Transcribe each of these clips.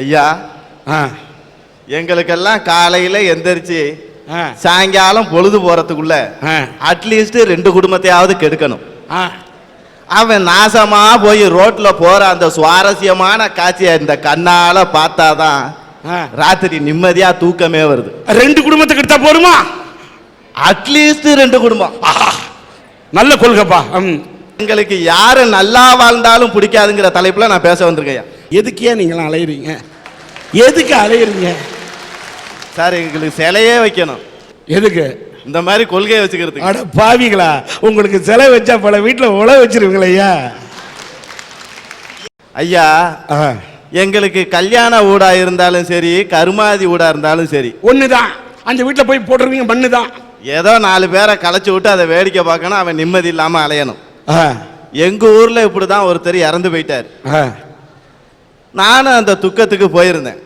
ஐயா, எங்களுக்கெல்லாம் காலையில எந்திரிச்சு சாயங்காலம் பொழுது போறதுக்குள்ள அட்லீஸ்ட் 2 குடும்பத்தையாவது கெடுக்கணும். அவன் நாசமா போய் ரோட்ல போற அந்த சுவாரஸ்யமான காட்சியை இந்த கண்ணால பார்த்தாதான் ராத்திரி நிம்மதியா தூக்கமே வருது. 2 குடும்பத்துக்கு எடுத்தா போருமா? அட்லீஸ்ட் 2 குடும்பம். நல்ல கொள்கைப்பா. எங்களுக்கு யாரு நல்லா வாழ்ந்தாலும் பிடிக்காதுங்கிற தலைப்புல நான் பேச வந்திருக்கேன். எதுக்கே நீங்களாம் அலையிறீங்க? எதுக்கு அலையிறீங்க சார்? எங்களுக்கு சிலையே வைக்கணும். எதுக்கு? இந்த மாதிரி கொள்கையை வச்சுக்கிறது. அட பாவிங்களா, உங்களுக்கு சிலை வச்சா பல வீட்டில் உழ வச்சிருவீங்களா ஐயா? ஐயா, எங்களுக்கு கல்யாண ஊடா இருந்தாலும் சரி, கருமாதி ஊடா இருந்தாலும் சரி, ஒண்ணுதான். அந்த வீட்டில் போய் போட்டுருவீங்க, மண்ணுதான். ஏதோ 4 பேரை களைச்சு விட்டு அதை வேடிக்கை பார்க்கணும், அவன் நிம்மதி இல்லாம அலையணும். எங்க ஊர்ல இப்படிதான் ஒருத்தர் இறந்து போயிட்டார். நானும் அந்த துக்கத்துக்கு போயிருந்தேன்.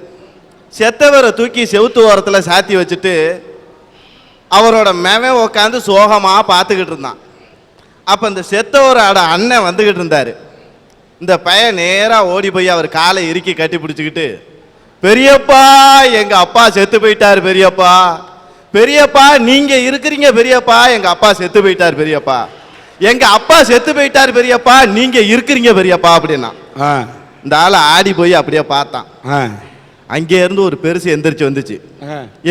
செத்தவரை தூக்கி செவுத்து ஓரத்தில் சாத்தி வச்சுட்டு அவரோட மேவன் உட்காந்து சோகமா பார்த்துக்கிட்டு இருந்தான். அப்ப இந்த செத்தவரோட அண்ணன் வந்துகிட்டு இருந்தாரு. இந்த பையன் நேரா ஓடி போய் அவர் காலை இறுக்கி கட்டி பிடிச்சிக்கிட்டு, பெரியப்பா எங்க அப்பா செத்து போயிட்டார் பெரியப்பா, பெரியப்பா நீங்க இருக்கிறீங்க பெரியப்பா, எங்க அப்பா செத்து போயிட்டார் பெரியப்பா, எங்க அப்பா செத்து போயிட்டார் பெரியப்பா, நீங்க இருக்கிறீங்க பெரியப்பா அப்படின்னா. இந்த ஆளை ஆடி போய் அப்படியே பார்த்தான். அங்கே இருந்து ஒரு பெருசு எந்திரிச்சு வந்துச்சு.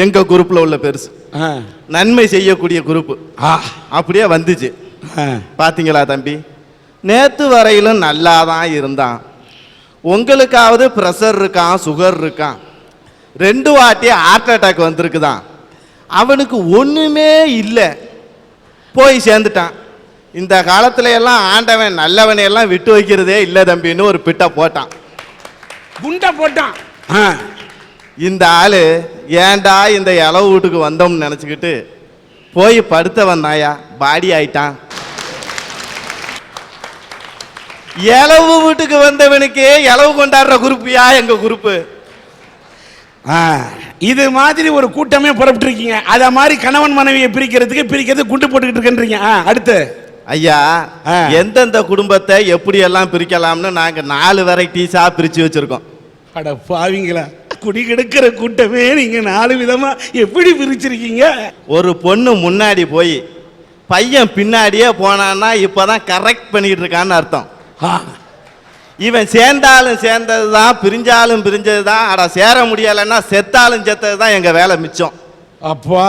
எங்க குரூப்ல உள்ள பெருசு, நன்மை செய்யக்கூடிய குரூப். அப்படியே வந்துச்சு. பாத்தீங்களா தம்பி, நேத்து வரையிலும் நல்லா தான் இருந்தான், உங்களுக்காவது பிரஷர் இருக்கான், சுகர் இருக்கான், 2 வாட்டி ஹார்ட் அட்டாக் வந்திருக்குதான், அவனுக்கு ஒண்ணுமே இல்லை, போய் சேர்ந்துட்டான். இந்த காலத்துல எல்லாம் ஆண்டவன் நல்லவனை எல்லாம் விட்டு வைக்கிறதே இல்லை தம்பின்னு ஒரு பிட்ட போட்டான், குண்டை போட்டான். இந்த ஆளு ஏண்டா இந்த இளவு வீட்டுக்கு வந்தோம்னு நினைச்சுக்கிட்டு போய் படுத்த வந்தாயா, பாடி ஆயிட்டான். இளவு வீட்டுக்கு வந்தவனுக்கு இளவு கொண்டாடுற குரூப்பியா எங்க குரூப்பு? இது மாதிரி ஒரு கூட்டமே புறப்பட்டு இருக்கீங்க. அத மாதிரி கணவன் மனைவியை பிரிக்கிறது குண்டு போட்டுக்கிட்டு இருக்கீங்க. அடுத்து ஐயா, எந்தெந்த குடும்பத்தை எப்படி எல்லாம் பிரிக்கலாம்னு நாங்க 4 வெரைட்டிஸா பிரிச்சு வச்சிருக்கோம். அட பாவிங்களா, குடி கெடுக்கிற கூட்டமே நீங்க 4 விதமா எப்படி பிரிச்சிருக்கீங்க? ஒரு பொண்ணு முன்னாடி போய் பையன் பின்னாடியே போனான்னா இப்பதான் கரெக்ட் பண்ணிட்டு இருக்கான்னு அர்த்தம். இவன் சேர்ந்தாலும் சேர்ந்ததுதான், பிரிஞ்சாலும் பிரிஞ்சதுதான், அட சேர முடியலைன்னா செத்தாலும் செத்ததுதான் எங்க வேலை மிச்சம். அப்பா,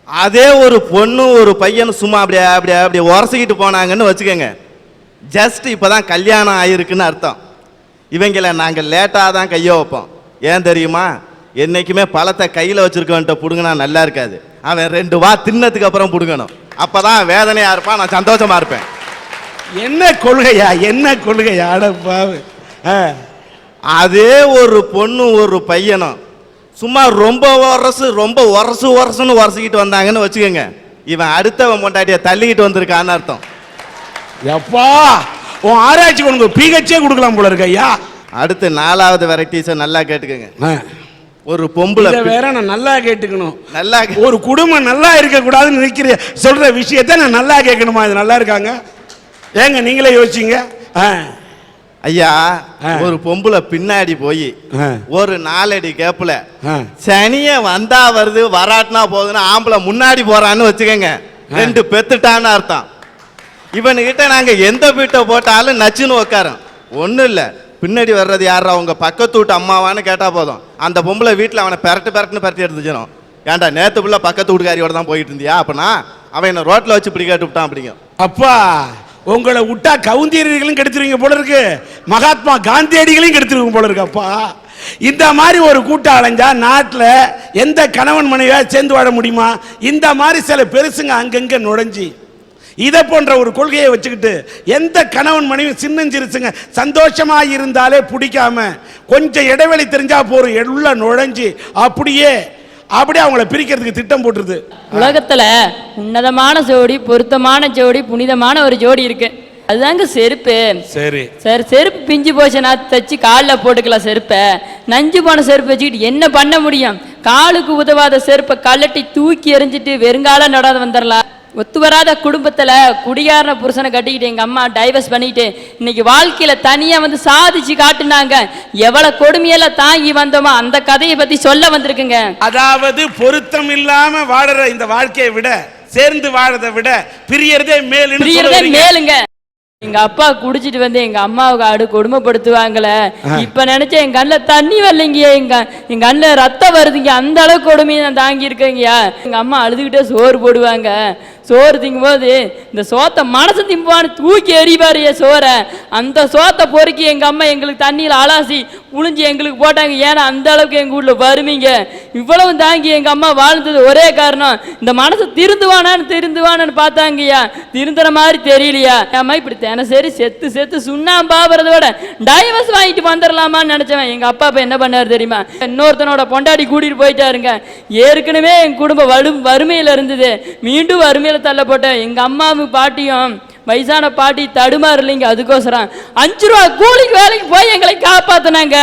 அதே ஒரு பொண்ணு ஒரு பையன் சும்மா அப்படியே அப்படியே அப்படியே உரசிக்கிட்டு போனாங்கன்னு வச்சுக்கோங்க, ஜஸ்ட் இப்பதான் கல்யாணம் ஆயிருக்குன்னு அர்த்தம். இவங்களை நாங்கள் லேட்டாக தான் கையை வைப்போம். ஏன் தெரியுமா? என்னைக்குமே பழத்தை கையில் வச்சிருக்கவன்ட்ட பிடுங்கினா நல்லா இருக்காது, அவன் 2 வா தின்னதுக்கு அப்புறம் பிடுங்கணும், அப்பதான் வேதனையா இருப்பான், நான் சந்தோஷமா இருப்பேன். என்ன கொள்கையா, என்ன கொள்கையா? அடப்பாவு. அதே ஒரு பொண்ணு ஒரு பையனும் சும்மா ரொம்ப உரசுன்னு உரசிக்கிட்டு வந்தாங்கன்னு வச்சுக்கோங்க, இவன் அடுத்தவன் பொண்டாட்டிய தள்ளிக்கிட்டு வந்திருக்கான்னு அர்த்தம். எப்பா, உன் ஆராய்ச்சி உனக்கு பிஹெச்ஏ கொடுக்கலாம் போல இருக்கு ஐயா. அடுத்து 4வது வெரைட்டிஸை நல்லா கேட்டுக்கோங்க. ஒரு பொம்பளை வேற நான் நல்லா கேட்டுக்கணும். நல்லா ஒரு குடும்பம் நல்லா இருக்க கூடாதுன்னு நினைக்கிற சொல்ற விஷயத்தை நான் நல்லா கேட்கணுமா? இது நல்லா இருக்காங்க ஏங்க, நீங்களே யோசிச்சீங்க. ஐயா, ஒரு பொம்பளை பின்னாடி போய் ஒரு 4 அடி கேப்ல சனிய வந்தா வருது வராட்டினா போகுதுன்னு ஆம்பளை முன்னாடி போறான்னு வச்சுக்கோங்க, 2 பெத்துட்டான்னு அர்த்தம். இவனுக்கிட்ட நாங்க எந்த வீட்டை போட்டாலும் நச்சுன்னு உட்காரோம். ஒன்றும் இல்லை, பின்னாடி வர்றது யாரா உங்க பக்கத்து வீட்டு அம்மாவான்னு கேட்டா போதும், அந்த பொம்பளை வீட்டில் அவனை பெரட்டு எடுத்துச்சிடும். ஏன்டா நேற்று பிள்ளை பக்கத்து வீட்டுக்காரியோட தான் போயிட்டு இருந்தியா, அப்படின்னா அவன் என்ன ரோட்ல வச்சு இப்படி கேட்டு விட்டான் அப்படிங்க. அப்பா, உங்களை விட்டா கவுந்தியர்களையும் கெடுத்துருவீங்க போல இருக்கு, மகாத்மா காந்தியடிகளையும் கெடுத்துருவீங்க போல இருக்கு. அப்பா, இந்த மாதிரி ஒரு கூட்டம் அலைஞ்சா நாட்டில் எந்த கணவன் மனைவியா சேர்ந்து வாழ முடியுமா? இந்த மாதிரி சில பெருசுங்க அங்கங்க நுழைஞ்சி இதை போன்ற ஒரு கொள்கையை வச்சுக்கிட்டு எந்த கணவன் மனைவி சின்னஞ்சிருச்சுங்க சந்தோஷமா இருந்தாலே பிடிக்காம கொஞ்சம் இடைவெளி தெரிஞ்சா போறோம் உள்ள நுழைஞ்சி அப்படியே அவங்கள பிரிக்கிறதுக்கு திட்டம் போட்டுருது. உலகத்துல உன்னதமான ஜோடி, பொருத்தமான ஜோடி, புனிதமான ஒரு ஜோடி இருக்கு, அதுதாங்க செருப்பு. சரி சார், செருப்பு பிஞ்சு போச்சுன்னா தச்சு காலில் போட்டுக்கலாம். செருப்பை நஞ்சு போன செருப்பு வச்சுக்கிட்டு என்ன பண்ண முடியும்? காலுக்கு உதவாத செருப்பை கழட்டி தூக்கி எறிஞ்சிட்டு வெறுங்கால நடாத வந்துடலாம். ஒத்து வராத குடும்பத்துல குடியாரன புருஷனை கட்டிக்கிட்டு எங்க அம்மா டைவர்ஸ் பண்ணிட்டு இன்னைக்கு வாழ்க்கையில தனியா வந்து சாதிச்சு காட்டுனாங்க. எவ்வளவு கொடுமையெல்லாம் தாங்கி வந்தோமோ அந்த கதையை பத்தி சொல்ல வந்திருக்குங்க. அதாவது பொருத்தம் இல்லாம வாழற இந்த வாழ்க்கையை விட சேர்ந்து வாழறதை விட பிரியறதே மேலுங்க. எங்க அப்பா குடிச்சிட்டு வந்து எங்க அம்மாவுக்கு கொடுமைப்படுத்துவாங்கள. இப்ப நினைச்ச என் கண்ணுல தண்ணி வரலைங்க, எங்க கண்ணுல ரத்தம் வருதுங்க. அந்த அளவுக்கு கொடுமையை நான் தாங்கி இருக்கேங்கய்யா. எங்க அம்மா அழுதுகிட்டே சோறு போடுவாங்க. சோறு திங்கும் போது இந்த சோத்தை மனசு திம்பான்னு தூக்கி எறிவாரு சோறை. அந்த சோத்தை பொறுக்கி எங்க அம்மா எங்களுக்கு தண்ணியில் அலாசி புழிஞ்சு எங்களுக்கு போட்டாங்க. ஏன்னா அந்த அளவுக்கு எங்க வீட்டுல வருவீங்க. இவ்வளவு தாங்கி எங்க அம்மா வாழ்ந்தது ஒரே காரணம் இந்த மனசு திருந்துவானான்னு பார்த்தாங்கய்யா. திருந்துற மாதிரி தெரியலையா. அம்மா இப்படி தினசரி செத்து செத்து சுண்ணாம்பாகிறத விட டைவர்ஸ் வாங்கிட்டு வந்துடலாமான்னு நினைச்சவன் எங்க அப்பா இப்ப என்ன பண்ணாரு தெரியுமா? இன்னொருத்தனோட பொண்டாடி கூட்டிட்டு போயிட்டாருங்க. ஏற்கனவே என் குடும்பம் வறுமையில இருந்தது, மீண்டும் வறுமையில தள்ளப்பட்ட எங்க அம்மாவும் பாட்டியும் வயசான பாட்டி தடுமாறு இல்லைங்க. அதுக்கோசரம் 5 ரூபா கூலிக்கு வேலைக்கு போய் எங்களை காப்பாத்தினாங்க.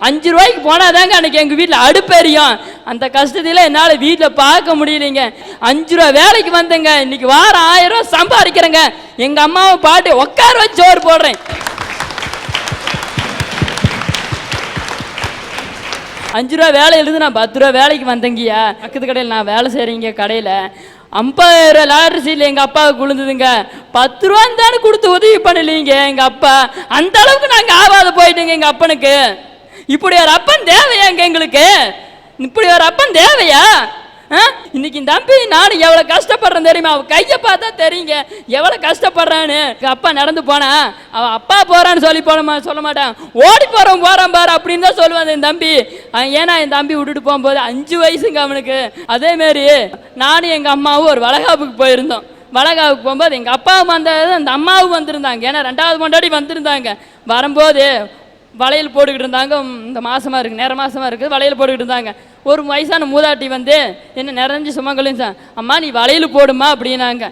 5 ரூபாய்க்கு போனாதாங்க அன்னைக்கு எங்க வீட்டுல அடுப்பெரியும். அந்த கஷ்டத்தில என்னால வீட்டுல பார்க்க முடியலைங்க. 5 ரூபா வேலைக்கு வந்தேங்க. இன்னைக்கு வாரம் 1000 ரூபாய் சம்பாதிக்கிறேங்க. எங்க அம்மாவை பாட்டி உட்கார வச்சு சோறு போடுறேன். 5 ரூபா வேலையில இருந்து நான் 10 ரூபா வேலைக்கு வந்தேங்கய்யா. பக்கத்து கடையில் நான் வேலை செய்றேங்க. கடையில 50 லாரி சீட்ல எங்க அப்பாவுக்கு விழுந்ததுங்க. 10 ரூபா தானே கொடுத்து உதவி பண்ணலீங்க எங்க அப்பா. அந்த அளவுக்கு நாங்க ஆபாத போயிட்டோங்க எங்க அப்பனுக்கு. இப்படி ஒரு அப்பன் தேவையாங்க எங்களுக்கு? இப்படி ஒரு அப்பன் தேவையா? இன்னைக்கு தம்பி நானும் எவ்வளவு கஷ்டப்படுறேன் தெரியுமா? அவ கையை பார்த்தா தெரியுங்க எவ்வளவு கஷ்டப்படுறான்னு. அப்பா நடந்து போனா அவ அப்பா போறான்னு சொல்லி சொல்ல மாட்டான், ஓடி போறான் பாரு அப்படின்னு தான் சொல்லுவான் என் தம்பி. ஏன்னா என் தம்பி விட்டுட்டு போகும்போது 5 வயசுங்க அவனுக்கு. அதே மாதிரி நானும் எங்க அம்மாவும் ஒரு வளகாப்புக்கு போயிருந்தோம். வளகாப்புக்கு போகும்போது எங்க அப்பாவும் வந்தது, அந்த அம்மாவும் வந்திருந்தாங்க. ஏன்னா 2வது கொண்டாடி வந்திருந்தாங்க. வரும்போது வளையல் போட்டுக்கிட்டு இருந்தாங்க. இந்த மாசமா இருக்கு, நேர மாசமா இருக்குது, வளையல் போட்டுக்கிட்டு இருந்தாங்க. ஒரு வயசான மூதாட்டி வந்து என்ன நிறைஞ்சு சுமங்கலும் அம்மா நீ வளையல் போடுமா அப்படின்னாங்க.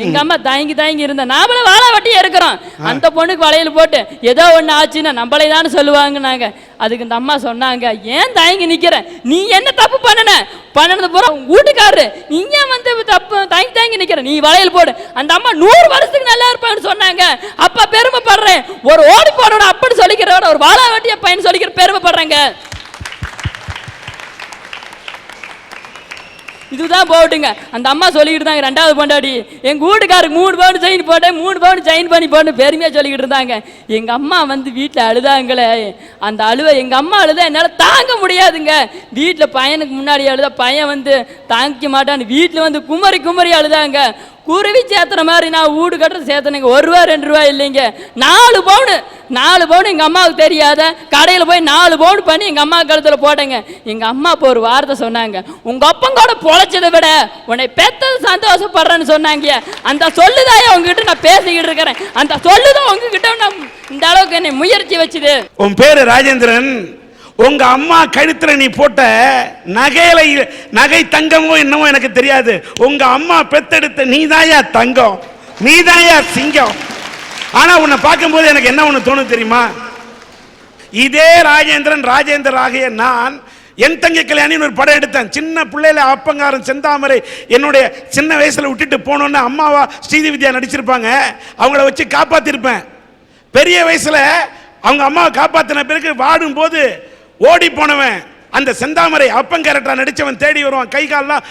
எங்க அம்மா தயங்கி இருந்த நாமளும் வாழை வட்டி இருக்கிறோம். அந்த பொண்ணுக்கு வளையல் போட்டு ஏதோ ஒண்ணு ஆச்சுன்னா நம்மளே தானே சொல்லுவாங்கன்னாங்க. அதுக்கு இந்த அம்மா சொன்னாங்க, ஏன் தயங்கி நிக்கிற? நீ என்ன தப்பு பண்ணனது பூரா வீட்டுக்காரரு, நீ ஏன் வந்து தப்பு தயங்கி நிக்கிற? நீ வளையல் போடு. அந்த அம்மா 100 வருஷத்துக்கு நல்லா இருப்பான்னு சொன்னாங்க. அப்ப பெருமைப்படுறேன். ஒரு ஓடி போடணும் அப்படின்னு சொல்லிக்கிறோட ஒரு வாழை வட்டிய பையன் சொல்லிக்கிற பெருமைப்படுறாங்க. இதுதான் போட்டுங்க. அந்த அம்மா சொல்லிக்கிட்டு இருந்தாங்க 2வது பொண்டாடி எங்க வீட்டுக்காருக்கு 3 பவுன் செயின் போட்டேன், 3 பவுன் செயின் பண்ணி போட்டு பெருமையா சொல்லிக்கிட்டு இருந்தாங்க. எங்க அம்மா வந்து வீட்டுல அழுதாங்களே. அந்த அழுவ எங்க அம்மா அழுதா என்னால தாங்க முடியாதுங்க. வீட்டுல பையனுக்கு முன்னாடி அழுதா பையன் வந்து தாங்கிக்க மாட்டான்னு வீட்டுல வந்து குமரி அழுதாங்க. குருவி சேர்த்துற மாதிரி நான் வீடு கட்டுற சேர்த்தனுங்க. 1 ரூபா 2 ரூபா இல்லைங்க, 4 பவுன் எங்க அம்மாவுக்கு தெரியாத கடையில போய் 4 பவுன் பண்ணி எங்க அம்மா கழுத்துல போட்டேங்க. எங்க அம்மா இப்போ ஒரு வார்த்தை சொன்னாங்க, உங்க அப்பங்கூட பொழைச்சதை விட உன்னை பெத்தது சந்தோஷப்படுறேன்னு சொன்னாங்க. அந்த சொல்லுதான் உங்ககிட்ட நான் பேசிக்கிட்டு இருக்கிறேன். அந்த சொல்லுதான் உங்ககிட்ட நான் இந்த அளவுக்கு என்னை முயற்சி வச்சுது. உன் பேரு ராஜேந்திரன். உங்க அம்மா கழுத்துல நீ போட்ட நகை தங்கமோ என்னமோ எனக்கு தெரியாது. உங்க அம்மா பெத்தெடுத்த நீதாயா தங்கம், நீதாயா சிங்கம். ஆனா உன்னை பார்க்கும்போது எனக்கு என்ன ஒண்ணு தோணும் தெரியுமா? இதே ராஜேந்திரன் ஆகிய நான் என் தங்கை கல்யாணின்னு ஒரு படம் எடுத்தேன். சின்ன பிள்ளையில அப்பங்காரன் செந்தாமரை என்னுடைய சின்ன வயசுல விட்டுட்டு போனோன்னு அம்மாவா ஸ்ரீவித்யா நடிச்சிருப்பாங்க. அவங்கள வச்சு காப்பாத்திருப்பேன். பெரிய வயசுல அவங்க அம்மாவை காப்பாத்தின பிறகு வாடும் போது ஓடி போனவன் அந்த செந்தாமரை அப்பன் கேரக்டரா நடிச்சவன் தேடி வருவான், கை கால்லாம்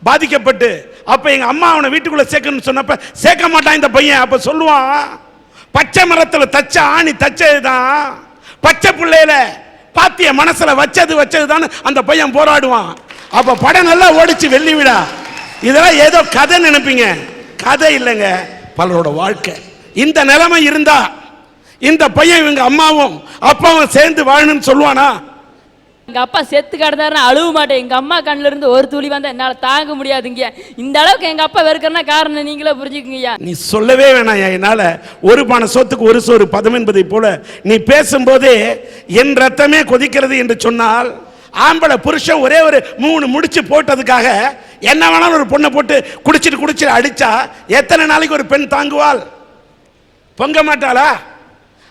பாதிக்கப்பட்டு. அப்ப எங்க அம்மா அவனை வீட்டுக்குள்ள சேர்க்கணும்னு சொன்னப்ப சேர்க்க மாட்டான் இந்த பையன். அப்ப சொல்லுவான், பச்சை மரத்துல தச்ச ஆணி தச்சதுதான், பச்சை பிள்ளையில பாத்திய மனசுல வச்சதுதான் அந்த பையன் போராடுவான். அப்ப படம் நல்லா ஓடிச்சு வெள்ளி விடா. இதெல்லாம் ஏதோ கதை நினைப்பீங்க, கதை இல்லைங்க, பலரோட வாழ்க்கை. இந்த நிலைமை இருந்தா இந்த பையன் இவங்க அம்மாவும் அப்பாவும் சேர்ந்து வாழணும்னு சொல்லுவானா? எங்க அப்பா செத்து கிடந்தாருன்னா அழுவ மாட்டேன். எங்க அம்மா கண்ணுல இருந்து ஒரு துளி வந்தா என்னால தாங்க முடியாதுங்க. இந்த அளவுக்கு எங்க அப்பா வெறுக்கிறனா காரணம் நீங்களே புரிஞ்சுக்குங்கய்யா. நீ சொல்லவே வேணாம். என்னால ஒரு பானை சொத்துக்கு ஒரு சோறு பதம் என்பதை போல நீ பேசும்போதே என் ரத்தமே கொதிக்கிறது என்று சொன்னால், ஆம்பளை புருஷன் ஒரே ஒரு 3 முடிச்சு போட்டதுக்காக என்ன வேணாலும் ஒரு பொண்ணை போட்டு குடிச்சிட்டு அடிச்சா எத்தனை நாளைக்கு ஒரு பெண் தாங்குவாள்? பொங்க மாட்டாளா?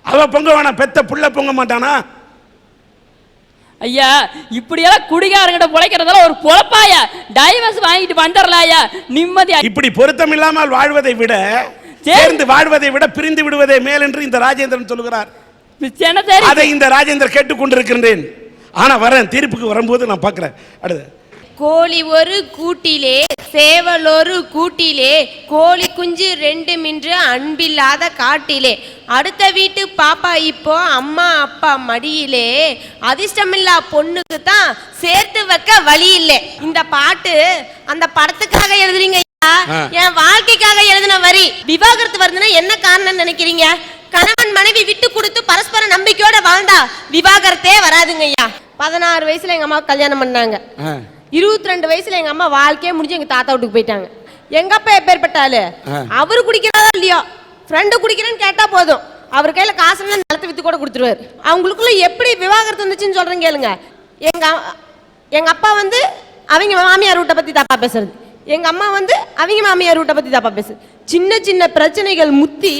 அவ பொங்க வேணாம், பெத்த புள்ள பொங்க மாட்டானா? ஐயா இப்படியெல்லாம் குடிகாரங்கிட்ட பிழைக்கிறதெல்லாம் ஒரு பொழப்பாயா? டைவர்ஸ் வாங்கிட்டு வந்துடலாயா நிம்மதியா? இப்படி பொருத்தம் இல்லாமல் வாழ்வதை விட சேர்ந்து வாழ்வதை விட பிரிந்து விடுவதே மேல் என்று இந்த ராஜேந்திரன் சொல்லுகிறார். அதை இந்த ராஜேந்திரன் கேட்டுக்கொண்டிருக்கின்றேன். ஆனா வரேன், தீர்ப்புக்கு வரும்போது நான் பார்க்கிறேன். அடுத்து கோழி ஒரு கூட்டிலே சேவல் ஒரு கூட்டிலே கோழி குஞ்சு ரெண்டு மின்று அன்பில்லாத காட்டிலே அடுத்த வீட்டு பாப்பா இப்போ அம்மா அப்பா மடியிலே அதிர்ஷ்டமில்லா பொண்ணுக்கு தான் சேர்த்து வைக்க வழி இல்லை. இந்த பாட்டு அந்த படத்துக்காக எழுதுறீங்க, என் வாழ்க்கைக்காக எழுதின வரி. விவாகரத்து வருதுன்னா என்ன காரணம் நினைக்கிறீங்க? கணவன் மனைவி விட்டு கொடுத்து பரஸ்பர நம்பிக்கையோட வாழ்ந்தா விவாகரத்தே வராதுங்க ஐயா. 16 வயசுல எங்க அம்மா கல்யாணம் பண்ணாங்க. 22 வயசுல எங்க அம்மா வாழ்க்கையே முடிஞ்சு எங்க தாத்தா வீட்டுக்கு போயிட்டாங்க. எங்க அப்பா எப்பேற்பட்டாலு, அவரு குடிக்கிறதா இல்லையோ ஃப்ரெண்டு குடிக்கிறேன்னு கேட்டா போதும், அவர் கையில காசு நிலத்தை வித்து கூட கொடுத்துருவாரு. அவங்களுக்குள்ள எப்படி விவாகரத்து வந்துச்சுன்னு சொல்றேன் கேளுங்க. எங்க அப்பா வந்து அவங்க மாமியார் வீட்டை பத்தி தப்பா பேசுறது, எங்க அம்மா வந்து அவங்க மாமியார் வீட்டை பத்தி தப்பா பேசுறது. சின்ன சின்ன பிரச்சனைகள் முத்தி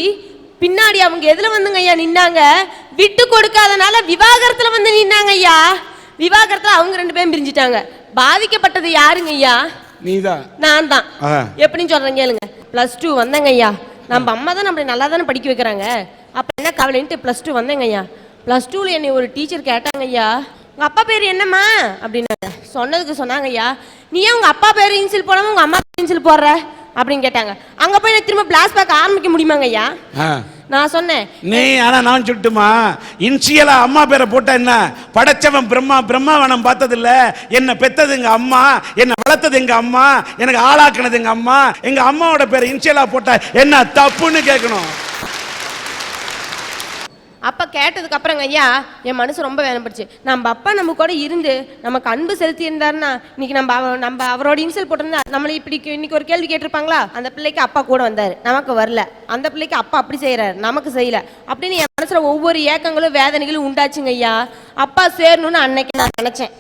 பின்னாடி அவங்க எதுல வந்துங்க ஐயா நின்னாங்க? விட்டு கொடுக்காதனால விவாகரத்துல வந்து நின்னாங்க ஐயா. விவாகரத்துல அவங்க 2 பேரும் பிரிஞ்சிட்டாங்க. பாதிக்கப்பட்டது யாருங்க ஐயா? நீதான். நான் தான். எப்படின்னு சொல்றேன் கேளுங்க. +2 வந்தேங்க ஐயா. நம்ம அம்மா தான் நம்மளை நல்லா தானே படிக்க வைக்கிறாங்க, அப்ப என்ன கவலைன்ட்டு +2 வந்தேங்க ஐயா. +2ல என்னை ஒரு டீச்சர் கேட்டாங்க ஐயா, உங்க அப்பா பேர் என்னம்மா அப்படின்னாங்க. சொன்னதுக்கு சொன்னாங்க ஐயா, நீ ஏன் உங்க அப்பா பேர் இன்சில் போடாம உங்க அம்மா பேர் இன்சில் போடுற அப்படின்னு கேட்டாங்க. அங்க போய் நான் திரும்ப பிளாஷ்பேக் ஆரம்பிக்க முடியுமாங்க ஐயா? நான் சொன்னேன், நீ ஆனா நான் சொல்லட்டுமா, இன்சியலா அம்மா பேரை போட்டா என்ன? படைச்சவன் பிரம்மா, பிரம்மாவனம் பார்த்தது இல்ல, என்ன பெத்தது எங்க அம்மா, என்ன வளர்த்தது எங்க அம்மா, எனக்கு ஆளாக்குனது எங்க அம்மா. எங்க அம்மாவோட பேரை இன்சியலா போட்டா என்ன தப்புன்னு கேட்கணும். அப்ப கேட்டதுக்கு அப்புறங்க ஐயா என் மனசு ரொம்ப வேதனைப்படுச்சு. நம்ம அப்பா நம்ம கூட இருந்து நமக்கு அன்பு செலுத்தி இருந்தாருன்னா இன்னைக்கு நம்ம அவரோட இன்சல் போட்டிருந்தா நம்மளை இப்படி இன்னைக்கு ஒரு கேள்வி கேட்டிருப்பாங்களா? அந்த பிள்ளைக்கு அப்பா கூட வந்தாரு, நமக்கு வரல. அந்த பிள்ளைக்கு அப்பா அப்படி செய்யறாரு, நமக்கு செய்யல அப்படின்னு என் மனசுல ஒவ்வொரு ஏக்கங்களும் வேதனைகளும் உண்டாச்சுங்க ஐயா. அப்பா சேரணும்னு அன்னைக்கு நான் நினைச்சேன்,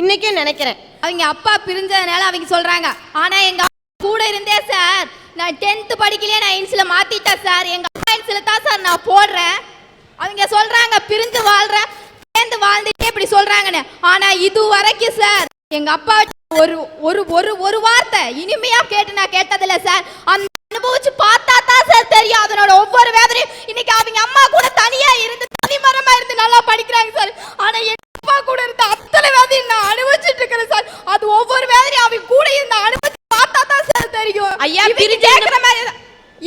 இன்னைக்கும் நினைக்கிறேன். அவங்க அப்பா பிரிஞ்சதுனால அவங்க சொல்றாங்க, ஆனா எங்க கூட இருந்தே சார் நான் 10th படிக்கலையே நான் இன்சில மாத்திட்டேன் சார், எங்க அப்பா இன்சில தான் சார் நான் போடுறேன். அவங்க சொல்றாங்க பிரிஞ்சு வாழ்ற சேர்ந்து வாழ்ந்துட்டே இப்படி சொல்றாங்கன்னு. ஆனா இது வரைக்கும் சார் எங்க அப்பா ஒரு ஒரு ஒரு ஒரு வார்த்தை இனிமையா கேட்டு நான் கேட்டதில்ல சார். அந்த அனுபவிச்சு பார்த்தா தான் சார் தெரியும் அதனோட ஒவ்வொரு வேதனையும். இன்னைக்கு அவங்க அம்மா கூட தனியா இருந்து தனிமரமா இருந்து நல்லா படிக்கிறாங்க சார். ஆனா எங்க அப்பா கூட இருந்த அத்தனை வேதனையும் நான் அனுபவிச்சுட்டு இருக்கிறேன் சார். அது ஒவ்வொரு வேதனையும் அவங்க கூட இருந்த அனுபவிச்சு பார்த்தா தான் சார் தெரியும். ஐயா கேட்கிற மாதிரி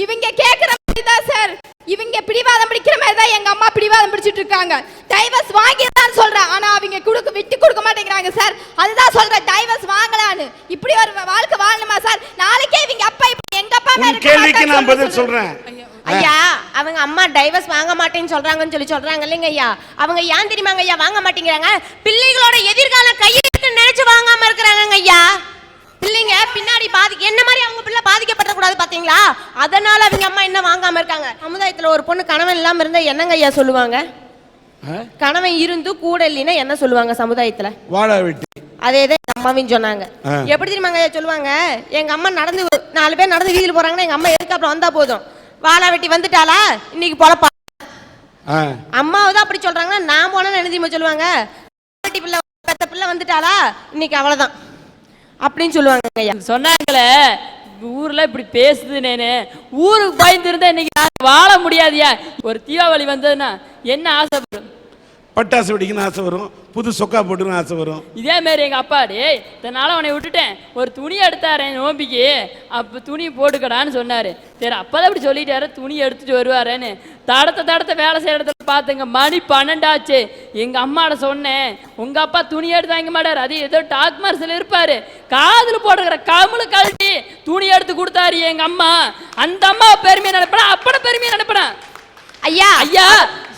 இவங்க கேட்கிற மாதிரி தான் சார், இவங்க பிடிவாதம் பிடிக்கிற மாதிரி தான் எங்க அம்மா பிடிவாதம் பிடிச்சிட்டு இருக்காங்க. டைவர்ஸ் வாங்கிதான் சொல்றேன், ஆனா அவங்க விட்டு கொடுக்க மாட்டேங்கிறாங்க சார். அதுதான் சொல்றேன், டைவர்ஸ் வாங்கலான்னு. இப்படி ஒரு வாழ்க்கை வாழணுமா சார்? நாளைக்கே இவங்க அப்பா எங்க அப்பா மேல கேள்விக்கு நான் பதில் சொல்றேன். ஐயா அவங்க அம்மா டைவர்ஸ் வாங்க மாட்டேன்னு சொல்றாங்கன்னு சொல்றாங்க இல்லைங்க ஐயா. அவங்க ஏன் தெரியுமாங்க ஐயா வாங்க மாட்டேங்கிறாங்க? பிள்ளைகளோட எதிர்காலம் கையில நினைச்சு வாங்காம இருக்கிறாங்க ஐயா. பிள்ளைங்க பின்னாடி என்ன மாதிரி அவங்க பிள்ளை பாதிக்கப்பட கூடாது பாத்தீங்களா? அதனால அவங்க அம்மா என்ன வாங்காம இருக்காங்க. சமுதாயத்துல ஒரு பொண்ணு கணவன் இல்லாம இருந்தா என்னங்க ஐயா சொல்லுவாங்க? கணவன் இருந்து கூட இல்லைன்னா என்ன சொல்லுவாங்க சமுதாயத்துல? வாழ வெட்டி. அதேதான் அம்மாவின்னு சொன்னாங்க. எப்படி தெரியுமாங்க ஐயா சொல்லுவாங்க? எங்க அம்மா நடந்து 4 பேர் நடந்து வீதியில் போறாங்கன்னா எங்க அம்மா எதுக்கு அப்புறம் வந்தா போதும், வாழ வெட்டி வந்துட்டாளா இன்னைக்கு பொழப்பா. அம்மாவதான் அப்படி சொல்றாங்கன்னா நான் போனா என்ன தெரியுமா சொல்லுவாங்க? பிள்ளை பெத்த பிள்ளை வந்துட்டாளா இன்னைக்கு அவ்வளவுதான் அப்படின்னு சொல்லுவாங்க ஐயா. சொன்னாங்களே ஊர்ல இப்படி பேசுது, நேனு ஊருக்கு பயந்துருந்தா இன்னைக்கு வாழ முடியாதியா. ஒரு தீபாவளி வந்ததுன்னா என்ன ஆசைப்படும்? பட்டாசு வெடிக்கணும்னு ஆசை வரும், புது சொக்கா போட்டுன்னு ஆசை வரும். இதே மாதிரி எங்க அப்பா இதனால அவனை விட்டுட்டேன், ஒரு துணி எடுத்தாரேன் நோம்பிக்கு, அப்ப துணி போட்டுக்கடான்னு சொன்னாரு. சரி அப்பதான் அப்படி சொல்லிட்டாரு, துணி எடுத்துட்டு வருவாரேன்னு தடத்த வேலை செய்யற இடத்துல பாத்துங்க. மணி 12 ஆச்சு. எங்க அம்மாட சொன்னேன், உங்க அப்பா துணி எடுத்து வாங்க மாட்டாரு, அது ஏதோ டாக் மார்சல் இருப்பாரு, காதுல போடுற கமுளு கழட்டி துணி எடுத்து கொடுத்தாரு எங்க அம்மா. அந்த அம்மா பெருமையை நினைப்பா, அப்பட பெருமையை நினைப்பா. ஐயா ஐயா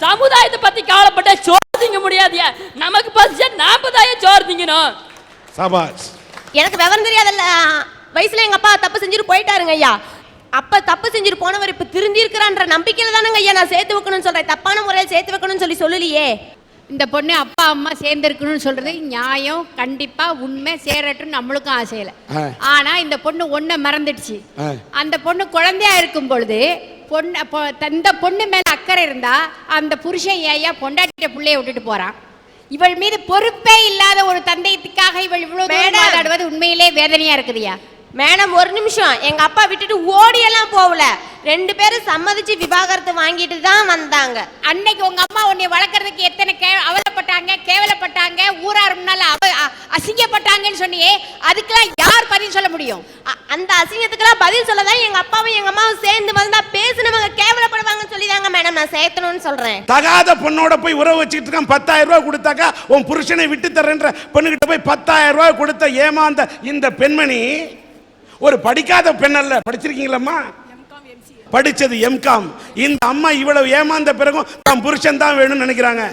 சமுதாயத்தை பத்தி கவலைப்பட்ட சோறு திங்க முடியாதியா. நமக்கு பசிச்சா நாம தான் சோறு திங்கணும். சபாஷ். எனக்கு விவரம் தெரியாதல்ல வயசுல எங்க அப்பா தப்பு செஞ்சுட்டு போயிட்டாருங்க ஐயா. அப்ப தப்பு செஞ்சுட்டு போனவர் இப்ப திருந்தி இருக்கிறான்ற நம்பிக்கையில தானங்க ஐயா நான் சேர்த்து வைக்கணும்னு சொல்றேன். தப்பான முறையில் சேர்த்து வைக்கணும்னு சொல்லலையே. இந்த பொண்ணு அப்பா அம்மா சேர்ந்துருக்கணும்னு சொல்றது நியாயம், கண்டிப்பா உண்மை, சேரட்டும் நம்மளுக்கும் ஆசையில. ஆனா இந்த பொண்ணு ஒன்ன மறந்துடுச்சு. அந்த பொண்ணு குழந்தையா இருக்கும் பொழுது இந்த பொண்ணு மேல அக்கறை இருந்தா அந்த புருஷன் ஏயா பொண்டாட்டிட்ட பிள்ளைய விட்டுட்டு போறான்? இவள் மீது பொறுப்பே இல்லாத ஒரு தந்தையத்துக்காக இவள் இவ்வளவு தூரம் மேடம். வாதாடுவது உண்மையிலே வேதனையா இருக்குதுயா. மேடம் ஒரு நிமிஷம், எங்க அப்பா விட்டுட்டு ஓடியெல்லாம் போகல, 2 பேரும் சம்மதிச்சு விவாகரத்து வாங்கிட்டு தான் வந்தாங்க. அன்னைக்கு உங்க அம்மா உன்னை வளர்க்கறதுக்கு எத்தனை அவலப்பட்டாங்க, கேவலப்பட்டாங்க, ஊரார் முன்னால அசிங்கப்பட்டாங்கன்னு சொன்னியே, அதுக்கெல்லாம் யார் பதில் சொல்ல முடியும்? அந்த அசிங்கத்துக்கெல்லாம் பதில் சொல்லதான் எங்க அப்பாவும் எங்க அம்மாவும் சேர்ந்து வந்தா பேசினவங்க கேவலப்படுவாங்கன்னு சொல்லிதாங்க மேடம் நான் சேர்த்தணும்னு சொல்றேன். தகாத பொண்ணோட போய் உறவு வச்சுக்கிட்டு இருக்கான். 10,000 ரூபாய் கொடுத்தாக்கா உன் புருஷனை விட்டு தரேன்ற பொண்ணுகிட்ட போய் 10,000 ரூபாய் கொடுத்த ஏமாந்த இந்த பெண்மணி ஒரு படிக்காத பெண் அல்ல. படிச்சிருக்கீங்களம்மா? படிச்சது எம்காம். இந்த அம்மா இவ்வளவு ஏமாந்த பிறகும் தன் புருஷன் தான் வேணும்னு நினைக்கிறாங்க.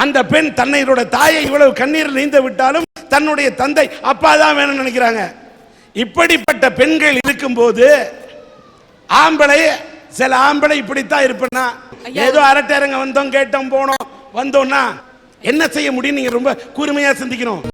அந்த பெண் தன்னையோட தாயை இவ்வளவு கண்ணீர் நீந்த விட்டாலும் தன்னுடைய தந்தை அப்பா தான் வேணும்னு நினைக்கிறாங்க. இப்படிப்பட்ட பெண்கள் இருக்கும்போது சில ஆம்பளை இப்படித்தான் இருப்பேன்னா, ஏதோ அரட்டரங்க வந்தோம் கேட்டோம் போனோம் வந்தோம்னா என்ன செய்ய முடியும்? நீங்க ரொம்ப கூர்மையா சிந்திக்கணும்.